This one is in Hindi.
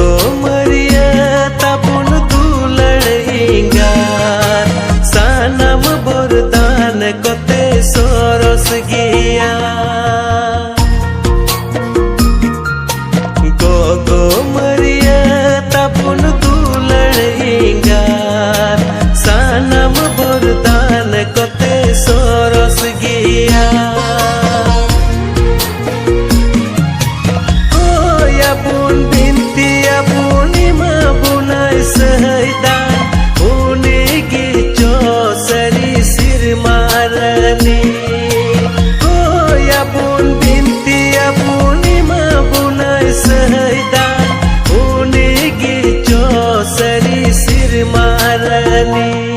गो मरिया तापुन दुलड़िंगार सानम बरदान कते सरस गिया गो मरिया तापुन दुलड़िंगार सानम बरदान कते सरस गिया Pun binti apuni mabunai sehaidan uni gijo seri sir marani